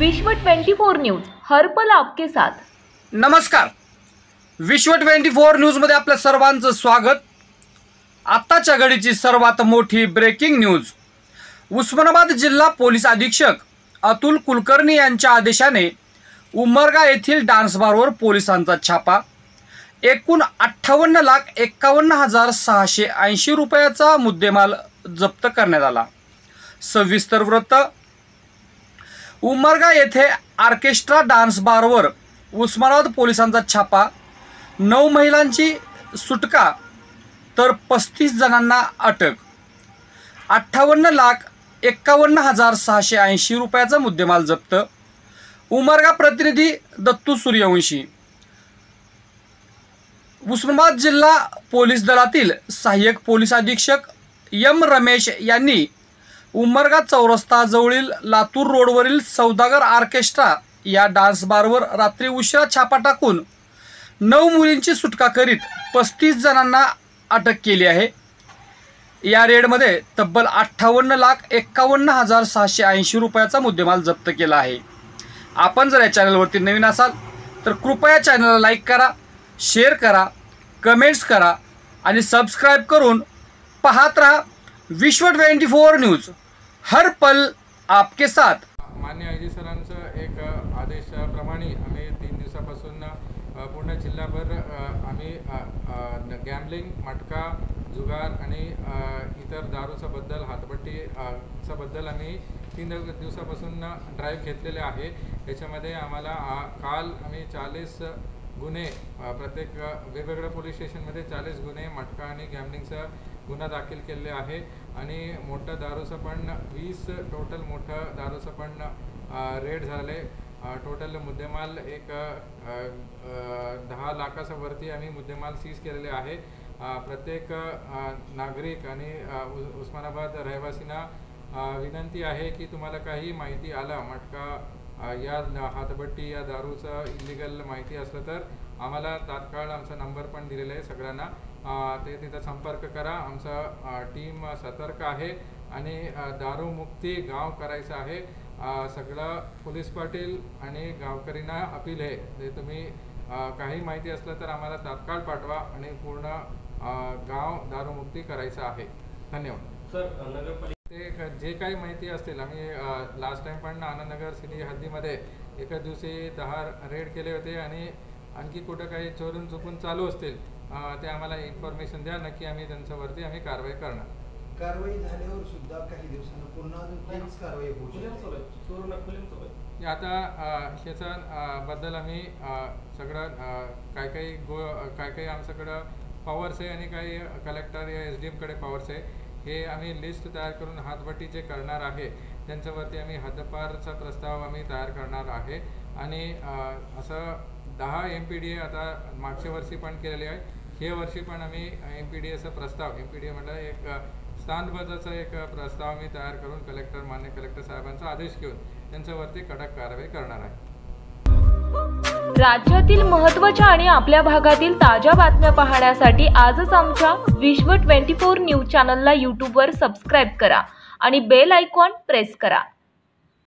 विश्व 24 न्यूज हर पल आपके साथ। नमस्कार, विश्व 24 न्यूज मध्ये आपल्या सर्वांचं स्वागत। आताच्या घडीची सर्वात मोठी ब्रेकिंग न्यूज। उस्मानाबाद जिल्हा पोलीस अधीक्षक अतुल कुलकर्णी यांच्या आदेशाने उमरगा येथील डान्स बारवर पोलिसांचा छापा। एकूण 58,51,680 रुपयाचा मुद्देमाल जप्त करण्यात आला। सविस्तर वृत्त। उमरगा येथे ऑर्केस्ट्रा डान्स बारवर उस्मानाबाद पोलिसांचा छापा। 9 महिलांची सुटका तर 35 जणांना अटक। 58,51,680 रुपयाचा मुद्देमाल जप्त। उमरगा प्रतिनिधी दत्तू सूर्यवंशी। उस्मानाबाद जिल्हा पोलीस दलातील सहाय्यक पोलीस अधीक्षक एम रमेश यांनी उमरगा चौरस्ता जवळील लातूर रोडवरील सौदागर ऑर्केस्ट्रा या डान्स बारवर रात्री उशिरा छापा टाकून 9 मुलींची सुटका करीत 35 जणांना अटक केली आहे। या रेडमध्ये तब्बल 58,51,680 रुपयाचा मुद्देमाल जप्त केला आहे। आपण जर या चॅनलवरती नवीन असाल तर कृपया चॅनलला लाईक करा, शेअर करा, कमेंट्स करा आणि सबस्क्राइब करून पाहत रहा विश्व 24 न्यूज हर पल आपके साथ। मान्य आयजी सरांचं एक आदेशाप्रमाणे आम्ही 3 दिवसापासून पूर्ण जिल्हाभर आम्ही गॅम्बलिंग, मटका, जुगार आणि इतर दारूचा बद्दल, हातभट्टीचा बद्दल आम्ही 3 दिवसापासून ड्राईव्ह घेतलेले आहे। याच्यामध्ये आम्हाला काल आम्ही 40 गुन्हे प्रत्येक वेगवेगळ्या पोलीस स्टेशनमध्ये 40 गुन्हे मटका आणि गॅम्बलिंगचा गुन्हा दाखल केले आहे आणि मोठं दारूचं पण 20 टोटल मोठं दारूचं पण रेड झाले। टोटल मुद्देमाल एक 10 लाखाच्या वरती आम्ही मुद्देमाल सीज केलेले आहे। प्रत्येक नागरिक आणि उस्मानाबाद रहिवासींना विनंती आहे की तुम्हाला काही माहिती आला मटका या हातभट्टी या दारूचं इलिगल माहिती असलं तर आम्हाला तात्काळ आमचा नंबर पण दिलेला आहे सगळ्यांना, ते तिथं संपर्क करा। आमचा टीम सतर्क आहे आणि दारूमुक्ती गाव करायचं आहे। सगळं पोलीस पाटील आणि गावकरींना अपील आहे ते तुम्ही काही माहिती असलं तर आम्हाला तात्काळ पाठवा आणि पूर्ण गाव दारूमुक्ती करायचं आहे। धन्यवाद सर। नगरपालिका जे काही माहिती असतील आम्ही लास्ट टाइम पण आनंदनगर सिटी हद्दीमध्ये एका दिवशी 10 रेड केले होते आणि आणखी कुठं काही चोरून चुकून चालू असतील ते आम्हाला इन्फॉर्मेशन द्या, नक्की आम्ही त्यांच्यावरती आम्ही कारवाई करणार। कारवाई झाल्यावर सुद्धा काही दिवसांनी पुन्हा अजून कारवाई होऊ शकते। आता ह्याचा बद्दल आम्ही सगळं काही आमच्याकडं पॉवर्स आहे आणि काही कलेक्टर या SDM कडे पॉवर्स आहे। हे आम्ही लिस्ट तयार करून हातभट्टी जे करणार आहे त्यांच्यावरती आम्ही हद्दपारचा प्रस्ताव आम्ही तयार करणार आहे आणि असं 10 MPDA आता मागच्या वर्षी पण केलेले आहे। हे वर्षी पण आम्ही MPDAचा प्रस्ताव, MPDA म्हटलं एक स्थानबद्धाचा एक प्रस्ताव आम्ही तयार करून मान्य कलेक्टर साहेबांचा आदेश घेऊन त्यांच्यावरती कडक कारवाई करणार आहे। राज्यातील महत्त्वाच्या आणि आपल्या भागातील ताज्या बातम्या पाहण्यासाठी आजच आमच्या विश्व 24 न्यूज चॅनलला YouTube वर सबस्क्राइब करा आणि बेल आयकॉन प्रेस करा।